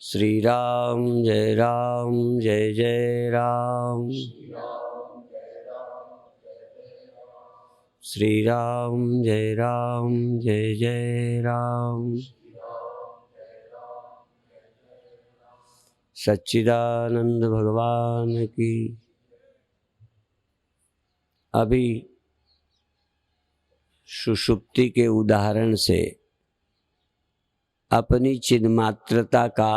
श्री राम जय जय राम। श्री राम जय जय राम। सच्चिदानंद भगवान की। अभी सुषुप्ति के उदाहरण से अपनी चिन्मात्रता का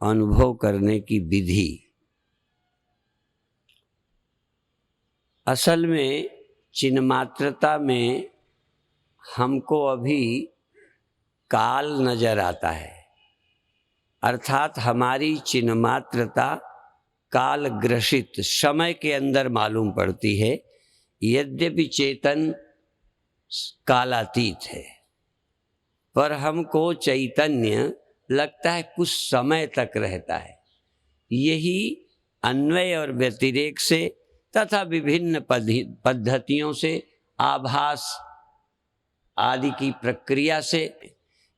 अनुभव करने की विधि। असल में चिन्मात्रता में हमको अभी काल नजर आता है, अर्थात हमारी चिन्मात्रता काल ग्रसित समय के अंदर मालूम पड़ती है। यद्यपि चेतन कालातीत है, पर हमको चैतन्य लगता है कुछ समय तक रहता है। यही अन्वय और व्यतिरेक से तथा विभिन्न पद्धतियों से, आभास आदि की प्रक्रिया से,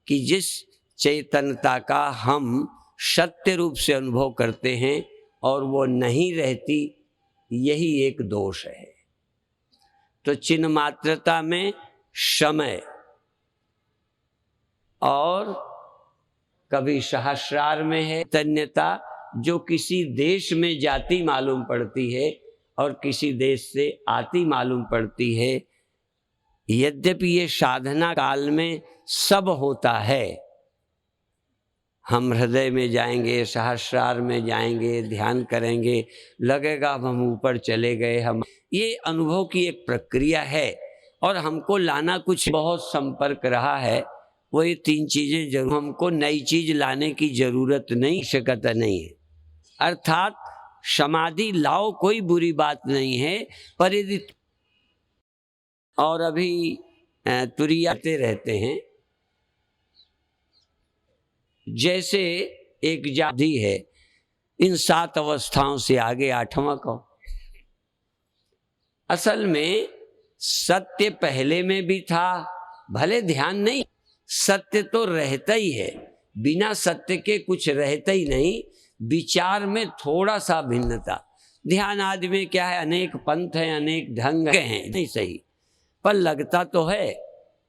कि जिस चेतनता का हम सत्य रूप से अनुभव करते हैं और वो नहीं रहती, यही एक दोष है। तो चिन्मात्रता में समय और कभी सहस्रार में है चैतन्यता, जो किसी देश में जाती मालूम पड़ती है और किसी देश से आती मालूम पड़ती है। यद्यपि ये साधना काल में सब होता है। हम हृदय में जाएंगे, सहस्रार में जाएंगे, ध्यान करेंगे, लगेगा हम ऊपर चले गए। हम ये अनुभव की एक प्रक्रिया है और हमको लाना कुछ बहुत संपर्क रहा है। वो ये तीन चीजें जरूर, हमको नई चीज लाने की जरूरत नहीं, आवश्यकता नहीं है। अर्थात समाधि लाओ, कोई बुरी बात नहीं है, पर यदि और अभी तुरियाते रहते हैं। जैसे एक जाति है, इन 7 अवस्थाओं से आगे 8वां को। असल में सत्य पहले में भी था, भले ध्यान नहीं, सत्य तो रहता ही है, बिना सत्य के कुछ रहता ही नहीं। विचार में थोड़ा सा भिन्नता। ध्यान आदि में क्या है, अनेक पंथ हैं, अनेक ढंग हैं, नहीं सही, पर लगता तो है।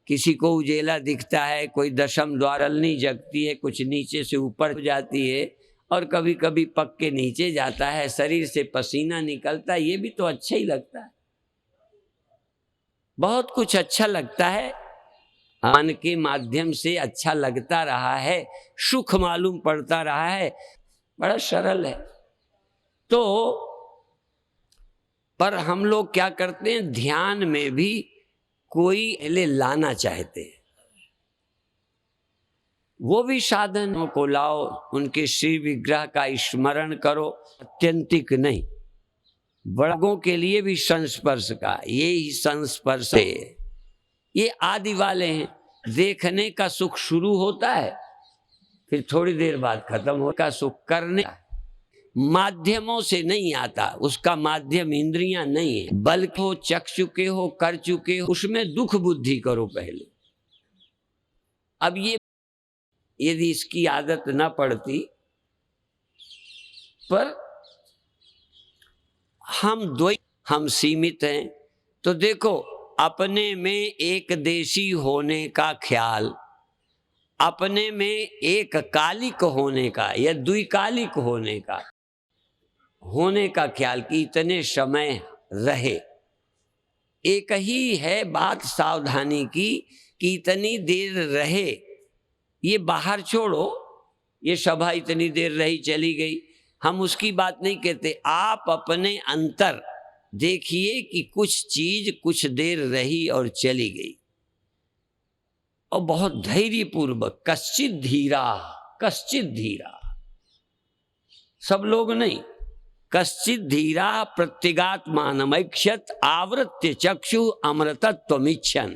किसी को उजेला दिखता है, कोई दशम द्वारलनी जगती है, कुछ नीचे से ऊपर जाती है और कभी कभी पग के नीचे जाता है, शरीर से पसीना निकलता है, ये भी तो अच्छा ही लगता है। बहुत कुछ अच्छा लगता है, मन के माध्यम से अच्छा लगता रहा है, सुख मालूम पड़ता रहा है, बड़ा सरल है। तो पर हम लोग क्या करते हैं, ध्यान में भी कोई ले लाना चाहते हैं। वो भी साधनों को लाओ, उनके श्री विग्रह का स्मरण करो, अत्यंतिक नहीं। बड़ों के लिए भी संस्पर्श का, ये ही संस्पर्श है। ये आदि वाले हैं, देखने का सुख शुरू होता है, फिर थोड़ी देर बाद खत्म होगा। सुख करने माध्यमों से नहीं आता, उसका माध्यम इंद्रियां नहीं है, बल्कि हो चख चुके हो, कर चुके हो, उसमें दुख बुद्धि करो पहले। अब ये यदि इसकी आदत न पड़ती, पर हम सीमित हैं। तो देखो, अपने में एक देशी होने का ख्याल, अपने में एक कालिक होने का या द्विकालिक होने का ख्याल, कि इतने समय रहे। एक ही है बात सावधानी की कि इतनी देर रहे। ये बाहर छोड़ो, ये सभा इतनी देर रही चली गई, हम उसकी बात नहीं कहते। आप अपने अंतर देखिए कि कुछ चीज कुछ देर रही और चली गई, और बहुत धैर्यपूर्वक, कश्चित धीरा, सब लोग नहीं, कश्चित धीरा प्रत्यगात्मानमैक्षत आवृत्य चक्षु अमृतत्वमिच्छन्।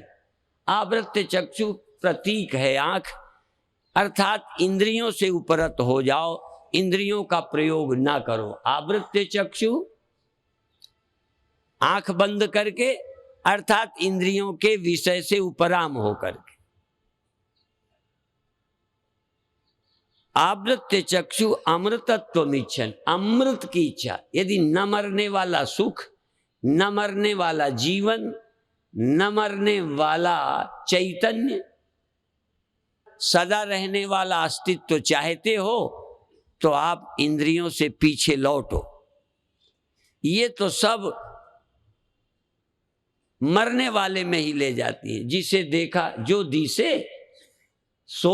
आवृत्य चक्षु प्रतीक है आंख, अर्थात इंद्रियों से उपरत हो जाओ, इंद्रियों का प्रयोग ना करो। आवृत्य चक्षु, आंख बंद करके, अर्थात इंद्रियों के विषय से उपराम होकर के। आवृत्य चक्षु अमृतत्व इच्छन, अमृत की इच्छा। यदि न मरने वाला सुख, न मरने वाला जीवन, न मरने वाला चैतन्य, सदा रहने वाला अस्तित्व चाहते हो तो आप इंद्रियों से पीछे लौटो। ये तो सब मरने वाले में ही ले जाती है। जिसे देखा जो दिसे सो,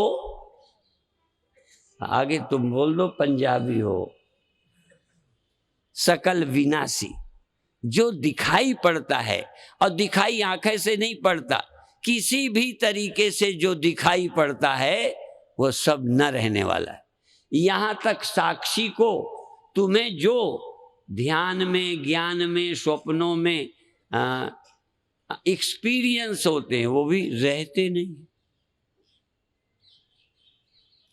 आगे तुम बोल दो पंजाबी हो, सकल विनाशी। जो दिखाई पड़ता है, और दिखाई आंखें से नहीं पड़ता, किसी भी तरीके से जो दिखाई पड़ता है वो सब न रहने वाला है। यहां तक साक्षी को तुम्हें जो ध्यान में, ज्ञान में, स्वप्नों में एक्सपीरियंस होते हैं वो भी रहते नहीं।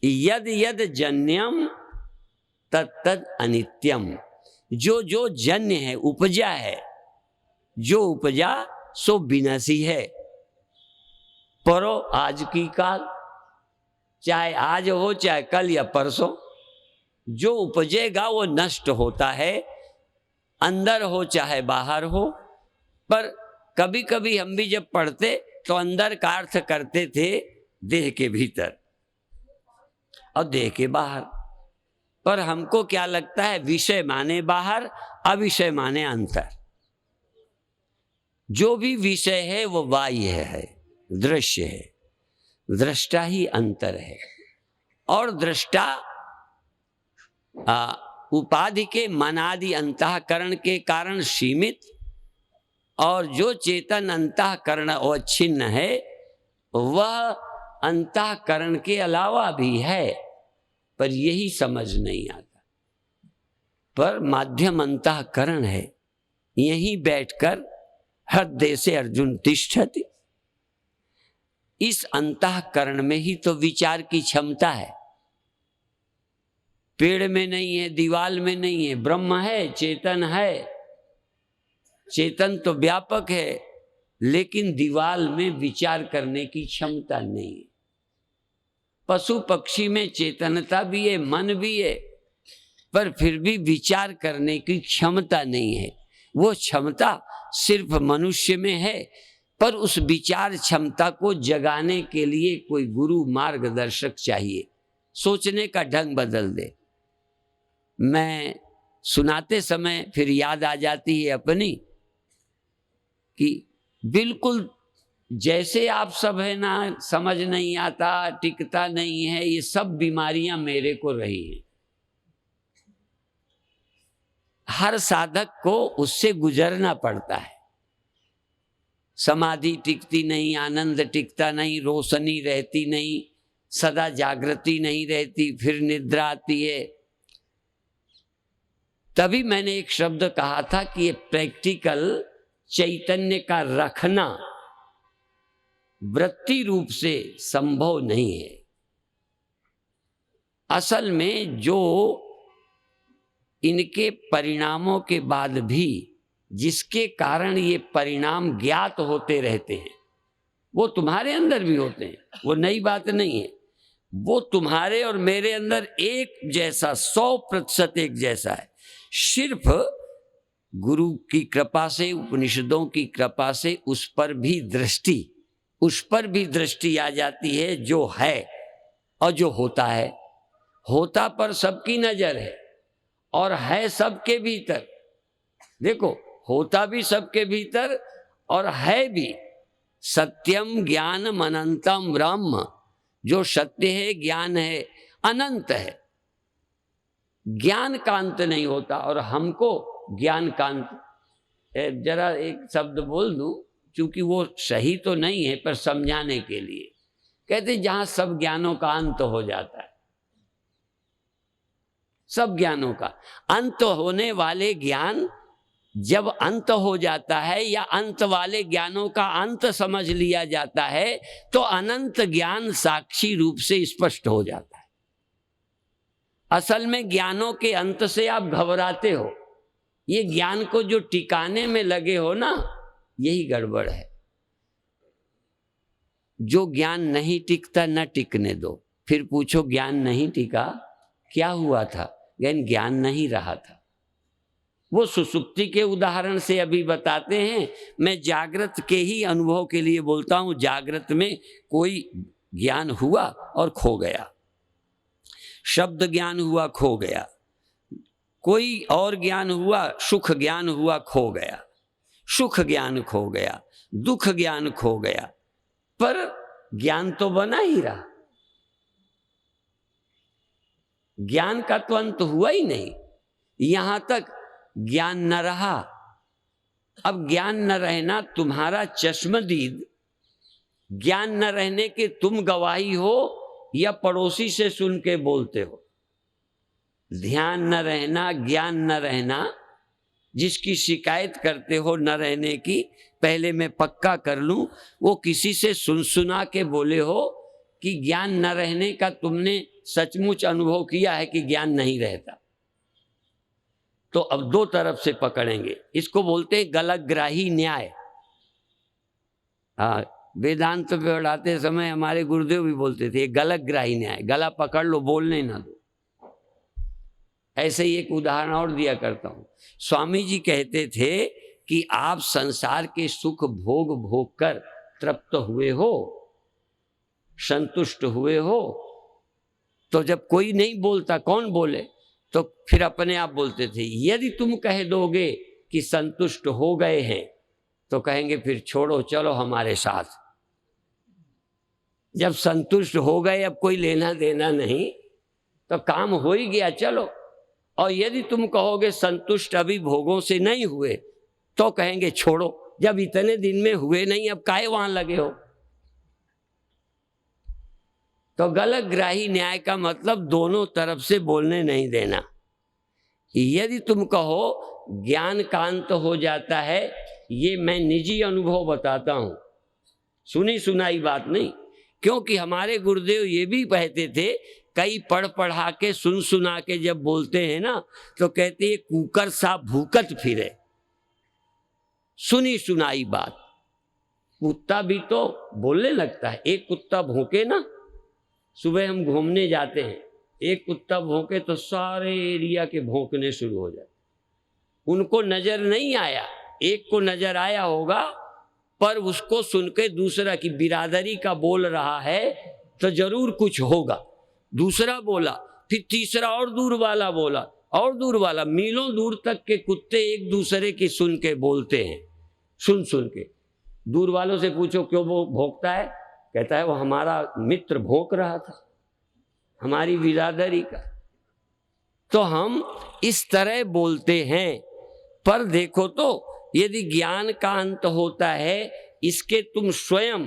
यद यद जन्यम तत्तद अनित्यम। जो जो जन्य है, उपजा है, जो उपजा सो विनाशी है। परो आज की काल, चाहे आज हो चाहे कल या परसों, जो उपजेगा वो नष्ट होता है, अंदर हो चाहे बाहर हो। पर कभी कभी हम भी जब पढ़ते तो अंदर का अर्थ करते थे देह के भीतर और देह के बाहर। पर हमको क्या लगता है, विषय माने बाहर, अविषय माने अंतर। जो भी विषय है वो बाह्य है, दृश्य है, दृष्टा ही अंतर है। और दृष्टा उपाधि के मनादि अंतःकरण के कारण सीमित, और जो चेतन अंतःकरण अवच्छिन्न है वह अंतःकरण के अलावा भी है, पर यही समझ नहीं आता। पर माध्यम अंतःकरण है, यहीं बैठकर हृदय से अर्जुन तिष्ठति। इस अंतःकरण में ही तो विचार की क्षमता है। पेड़ में नहीं है, दीवाल में नहीं है, ब्रह्म है, चेतन है। चेतन तो व्यापक है, लेकिन दीवाल में विचार करने की क्षमता नहीं है। पशु पक्षी में चेतनता भी है, मन भी है, पर फिर भी विचार करने की क्षमता नहीं है। वो क्षमता सिर्फ मनुष्य में है, पर उस विचार क्षमता को जगाने के लिए कोई गुरु मार्गदर्शक चाहिए, सोचने का ढंग बदल दे। मैं सुनाते समय फिर याद आ जाती है अपनी कि बिल्कुल जैसे आप सब है ना, समझ नहीं आता, टिकता नहीं है, ये सब बीमारियां मेरे को रही हैं। हर साधक को उससे गुजरना पड़ता है। समाधि टिकती नहीं, आनंद टिकता नहीं, रोशनी रहती नहीं, सदा जागृति नहीं रहती, फिर निद्रा आती है। तभी मैंने एक शब्द कहा था कि ये प्रैक्टिकल चैतन्य का रखना वृत्ति रूप से संभव नहीं है। असल में जो इनके परिणामों के बाद भी जिसके कारण ये परिणाम ज्ञात होते रहते हैं, वो तुम्हारे अंदर भी होते हैं। वो नई बात नहीं है, वो तुम्हारे और मेरे अंदर एक जैसा, 100% एक जैसा है। सिर्फ गुरु की कृपा से, उपनिषदों की कृपा से उस पर भी दृष्टि आ जाती है जो है और जो होता है। होता पर सबकी नजर है और है सबके भीतर। देखो, होता भी सबके भीतर और है भी। सत्यम ज्ञानम अनंतम ब्रह्म, जो सत्य है, ज्ञान है, अनंत है। ज्ञान का अंत नहीं होता, और हमको ज्ञान का अंत, जरा एक शब्द बोल दूं, क्योंकि वो सही तो नहीं है पर समझाने के लिए। कहते जहां सब ज्ञानों का अंत हो जाता है, सब ज्ञानों का अंत होने वाले ज्ञान जब अंत हो जाता है, या अंत वाले ज्ञानों का अंत समझ लिया जाता है, तो अनंत ज्ञान साक्षी रूप से स्पष्ट हो जाता है। असल में ज्ञानों के अंत से आप घबराते हो, ये ज्ञान को जो टिकाने में लगे हो ना, यही गड़बड़ है। जो ज्ञान नहीं टिकता, न टिकने दो, फिर पूछो ज्ञान नहीं टिका, क्या हुआ था? ज्ञान नहीं रहा था। वो सुसुप्ति के उदाहरण से अभी बताते हैं। मैं जागृत के ही अनुभव के लिए बोलता हूं। जागृत में कोई ज्ञान हुआ और खो गया, शब्द ज्ञान हुआ, खो गया, कोई और ज्ञान हुआ, सुख ज्ञान हुआ, खो गया, सुख ज्ञान खो गया, दुख ज्ञान खो गया, पर ज्ञान तो बना ही रहा। ज्ञान का तो अंत हुआ ही नहीं। यहां तक ज्ञान न रहा। अब ज्ञान न रहना तुम्हारा चश्मदीद, ज्ञान न रहने के तुम गवाही हो या पड़ोसी से सुन के बोलते हो? ध्यान न रहना, ज्ञान न रहना, जिसकी शिकायत करते हो न रहने की, पहले मैं पक्का कर लूं, वो किसी से सुना के बोले हो कि ज्ञान न रहने का तुमने सचमुच अनुभव किया है कि ज्ञान नहीं रहता। तो अब दो तरफ से पकड़ेंगे। इसको बोलते हैं गलतग्राही न्याय। हाँ, वेदांत पे पढ़ाते समय हमारे गुरुदेव भी बोलते थे गलतग्राही न्याय, गला पकड़ लो, बोलने ना दो। ऐसे ही एक उदाहरण और दिया करता हूं। स्वामी जी कहते थे कि आप संसार के सुख भोग भोग कर तृप्त हुए हो, संतुष्ट हुए हो, तो जब कोई नहीं बोलता, कौन बोले? तो फिर अपने आप बोलते थे। यदि तुम कह दोगे कि संतुष्ट हो गए हैं, तो कहेंगे फिर छोड़ो, चलो हमारे साथ। जब संतुष्ट हो गए, अब कोई लेना देना नहीं, तो काम हो ही गया, चलो। और यदि तुम कहोगे संतुष्ट अभी भोगों से नहीं हुए, तो कहेंगे छोड़ो, जब इतने दिन में हुए नहीं, अब काहे वहां लगे हो? तो गलतग्राही न्याय का मतलब दोनों तरफ से बोलने नहीं देना। यदि तुम कहो ज्ञान कांत हो जाता है, ये मैं निजी अनुभव बताता हूं, सुनी सुनाई बात नहीं। क्योंकि हमारे गुरुदेव ये भी कहते थे, कई पढ़ पढ़ा के सुन सुना के जब बोलते हैं ना, तो कहते हैं कुकर सा भूकत फिरे, सुनी सुनाई बात। कुत्ता भी तो बोलने लगता है। एक कुत्ता भौंके ना, सुबह हम घूमने जाते हैं, एक कुत्ता भौंके तो सारे एरिया के भौंकने शुरू हो जाते। उनको नजर नहीं आया, एक को नजर आया होगा, पर उसको सुन के दूसरा की बिरादरी का बोल रहा है तो जरूर कुछ होगा। दूसरा बोला, फिर तीसरा और दूर वाला बोला, और दूर वाला, मीलों दूर तक के कुत्ते एक दूसरे की सुन के बोलते हैं। सुन सुन के दूर वालों से पूछो क्यों वो भौंकता है, कहता है वो हमारा मित्र भौंक रहा था, हमारी बिरादरी का। तो हम इस तरह बोलते हैं। पर देखो तो यदि ज्ञान का अंत होता है, इसके तुम स्वयं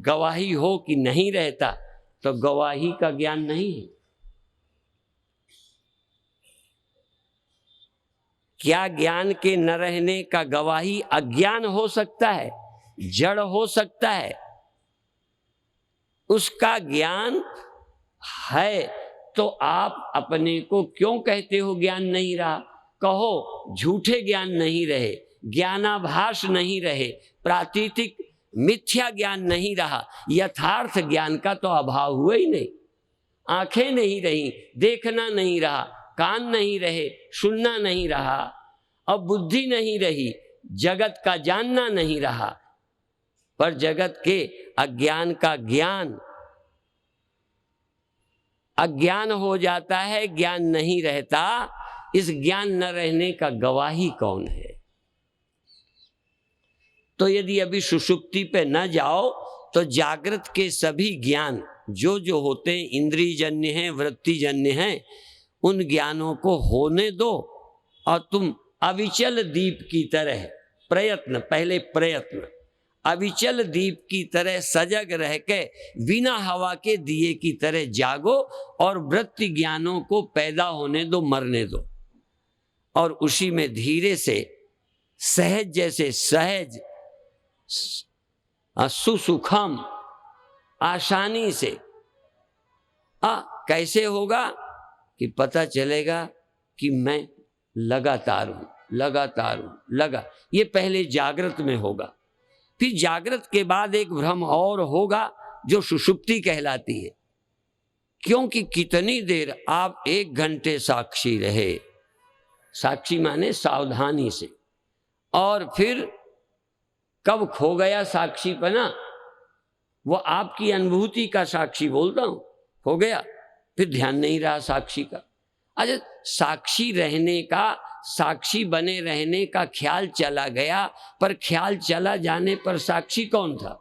गवाही हो कि नहीं रहता, तो गवाही का ज्ञान नहीं है। क्या ज्ञान के न रहने का गवाही अज्ञान हो सकता है, जड़ हो सकता है? उसका ज्ञान है तो आप अपने को क्यों कहते हो ज्ञान नहीं रहा? कहो झूठे ज्ञान नहीं रहे, ज्ञानाभास नहीं रहे, प्रातीतिक मिथ्या ज्ञान नहीं रहा, यथार्थ ज्ञान का तो अभाव हुआ ही नहीं। आंखें नहीं रही, देखना नहीं रहा, कान नहीं रहे, सुनना नहीं रहा, अब बुद्धि नहीं रही, जगत का जानना नहीं रहा। पर जगत के अज्ञान का ज्ञान अज्ञान हो जाता है, ज्ञान नहीं रहता। इस ज्ञान न रहने का गवाही कौन है? तो यदि अभी सुषुप्ति पे न जाओ, तो जागृत के सभी ज्ञान जो जो होते हैं, इंद्रियजन्य हैं, वृत्तिजन्य हैं, उन ज्ञानों को होने दो और तुम अविचल दीप की तरह प्रयत्न, पहले प्रयत्न, अविचल दीप की तरह सजग रह के बिना हवा के दिए की तरह जागो और वृत्ति ज्ञानों को पैदा होने दो, मरने दो। और उसी में धीरे से सहज, जैसे सहज सुसुखम, आसानी से कैसे होगा कि पता चलेगा कि मैं लगातार हूं, लगातार हूं, लगा। ये पहले जागृत में होगा। फिर जागृत के बाद एक भ्रम और होगा जो सुषुप्ति कहलाती है, क्योंकि कितनी देर आप 1 घंटे साक्षी रहे, साक्षी माने सावधानी से, और फिर कब खो गया साक्षीपना, वो आपकी अनुभूति का साक्षी बोलता हूं, हो गया, फिर ध्यान नहीं रहा साक्षी का। अच्छा, साक्षी रहने का, साक्षी बने रहने का ख्याल चला गया, पर ख्याल चला जाने पर साक्षी कौन था?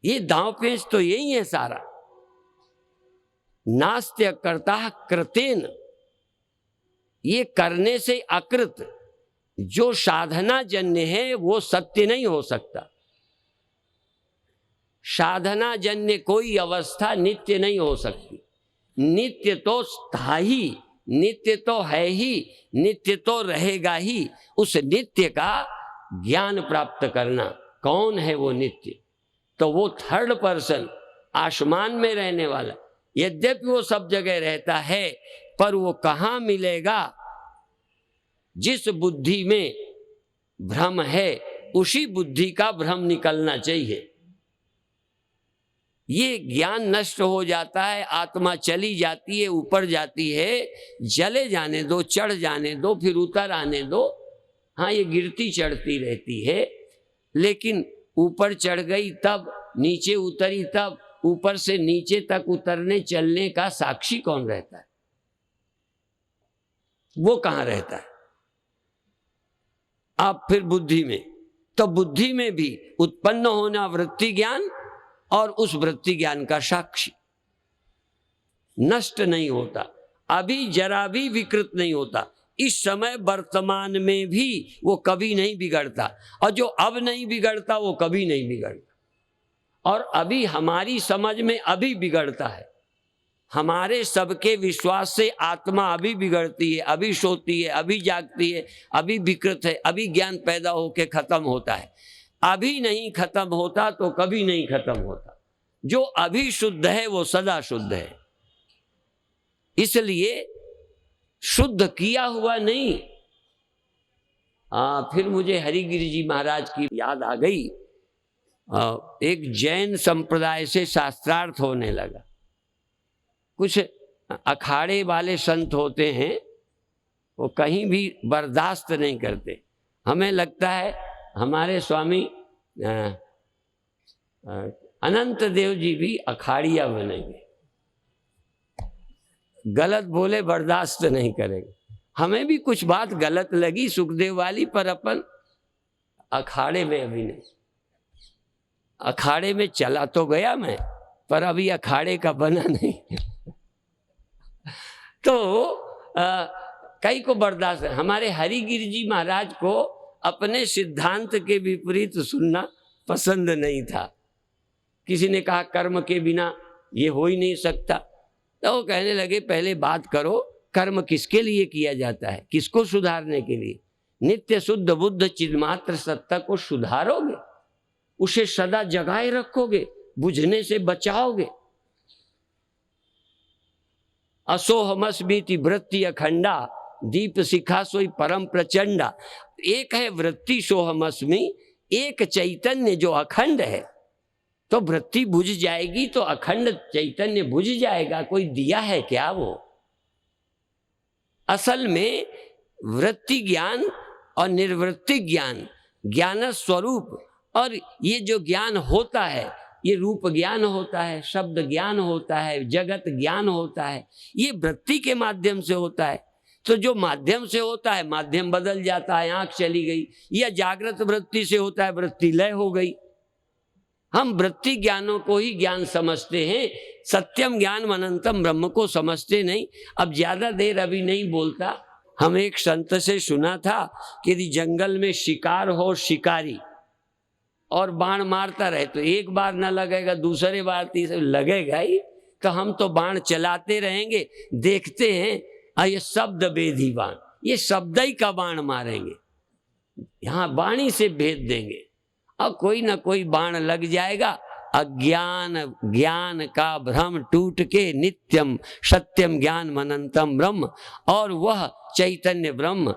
ये दांव पेच तो यही है सारा। नास्त्य कर्ता कृतेन, ये करने से अकृत जो साधना जन्य है वो सत्य नहीं हो सकता। साधना जन्य कोई अवस्था नित्य नहीं हो सकती। नित्य तो स्थायी, नित्य तो है ही, नित्य तो रहेगा ही। उस नित्य का ज्ञान प्राप्त करना, कौन है वो नित्य? तो वो थर्ड पर्सन, आसमान में रहने वाला, यद्यपि वो सब जगह रहता है, पर वो कहाँ मिलेगा? जिस बुद्धि में भ्रम है उसी बुद्धि का भ्रम निकलना चाहिए। ये ज्ञान नष्ट हो जाता है, आत्मा चली जाती है, ऊपर जाती है, जले जाने दो, चढ़ जाने दो, फिर उतर आने दो। हाँ, ये गिरती चढ़ती रहती है, लेकिन ऊपर चढ़ गई तब, नीचे उतरी तब, ऊपर से नीचे तक उतरने चलने का साक्षी कौन रहता है? वो कहाँ रहता है? आप फिर बुद्धि में, तो बुद्धि में भी उत्पन्न होना वृत्ति ज्ञान और उस वृत्ति ज्ञान का साक्षी नष्ट नहीं होता, अभी जरा भी विकृत नहीं होता। इस समय वर्तमान में भी वो कभी नहीं बिगड़ता, और जो अब नहीं बिगड़ता वो कभी नहीं बिगड़ता। और अभी हमारी समझ में अभी बिगड़ता है, हमारे सबके विश्वास से आत्मा अभी बिगड़ती है, अभी सोती है, अभी जागती है, अभी विकृत है, अभी ज्ञान पैदा होकर खत्म होता है। अभी नहीं खत्म होता तो कभी नहीं खत्म होता। जो अभी शुद्ध है वो सदा शुद्ध है, इसलिए शुद्ध किया हुआ नहीं। फिर मुझे हरिगिरि जी महाराज की याद आ गई। एक जैन संप्रदाय से शास्त्रार्थ होने लगा। कुछ अखाड़े वाले संत होते हैं, वो कहीं भी बर्दाश्त नहीं करते। हमें लगता है हमारे स्वामी अनंत देव जी भी अखाड़िया बनेंगे, गलत बोले बर्दाश्त नहीं करेंगे। हमें भी कुछ बात गलत लगी सुखदेव वाली, पर अपन अखाड़े में अभी नहीं। अखाड़े में चला तो गया मैं, पर अभी अखाड़े का बना नहीं। तो कई को बर्दाश्त है। हमारे हरिगिरि जी महाराज को अपने सिद्धांत के विपरीत सुनना पसंद नहीं था। किसी ने कहा कर्म के बिना ये हो ही नहीं सकता, तो वो कहने लगे पहले बात करो, कर्म किसके लिए किया जाता है, किसको सुधारने के लिए? नित्य शुद्ध बुद्ध चिन्मात्र सत्ता को सुधारोगे, उसे सदा जगाए रखोगे, बुझने से बचाओगे। असोहमस्मीति वृत्ति अखंडा, दीप शिखा सोई परम प्रचंडा। एक है वृत्ति सोहमस्मी, एक चैतन्य जो अखंड है। तो वृत्ति बुझ जाएगी तो अखंड चैतन्य बुझ जाएगा। कोई दिया है क्या वो? असल में वृत्ति ज्ञान और निर्वृत्ति ज्ञान, ज्ञान स्वरूप, और ये जो ज्ञान होता है ये रूप ज्ञान होता है, शब्द ज्ञान होता है, जगत ज्ञान होता है, ये वृत्ति के माध्यम से होता है। तो जो माध्यम से होता है, माध्यम बदल जाता है, आंख चली गई, या जागृत वृत्ति से होता है, वृत्ति लय हो गई। हम वृत्ति ज्ञानों को ही ज्ञान समझते हैं, सत्यम ज्ञान अनंतम ब्रह्म को समझते नहीं। अब ज्यादा देर अभी नहीं बोलता। हम एक संत से सुना था कि यदि जंगल में शिकार हो, शिकारी, और बाण मारता रहे तो एक बार ना लगेगा, दूसरे बार तीसरे लगेगा ही, तो हम तो बाण चलाते रहेंगे, देखते हैं ये शब्द भेदी बाण, ये शब्द ही का बाण मारेंगे, यहाँ वाणी से भेद देंगे, और कोई ना कोई बाण लग जाएगा। अज्ञान ज्ञान का भ्रम टूट के नित्यम सत्यम ज्ञान अनंतम ब्रह्म, और वह चैतन्य ब्रह्म,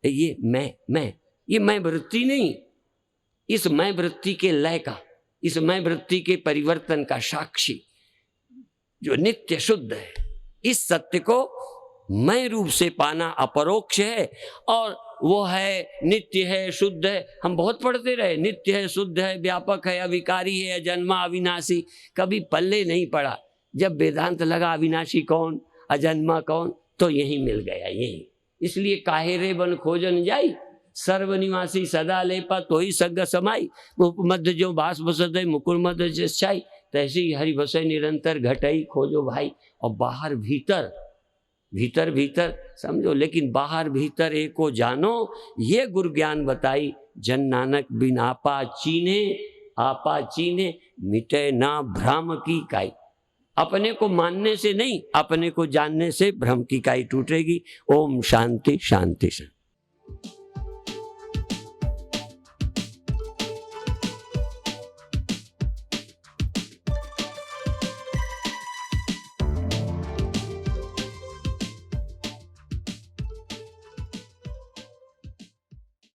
ये मैं वृत्ति नहीं, इस मैं वृत्ति के लय का, इस मैं वृत्ति के परिवर्तन का साक्षी, जो नित्य शुद्ध है। इस सत्य को मैं रूप से पाना अपरोक्ष है, और वो है नित्य है, शुद्ध है। हम बहुत पढ़ते रहे, नित्य है, शुद्ध है, व्यापक है, अविकारी है, अजन्मा, अविनाशी, कभी पल्ले नहीं पड़ा। जब वेदांत लगा अविनाशी कौन, अजन्मा कौन, तो यही मिल गया, यही। इसलिए काहे रे बन खोजन जाई, सर्वनिवासी सदा लेपा तो ही सग समाई, मध्य जो बास बसत है मुकुर मध्य जसाई, तैसी हरि बसे निरंतर घटई खोजो भाई। और बाहर भीतर, भीतर भीतर समझो, लेकिन बाहर भीतर एको जानो, ये गुरु ज्ञान बताई। जन नानक बिन आपा चीने, आपा चीने मिटे ना भ्रम की काई। अपने को मानने से नहीं, अपने को जानने से भ्रम की काई टूटेगी। ओम शांति शांति शांति।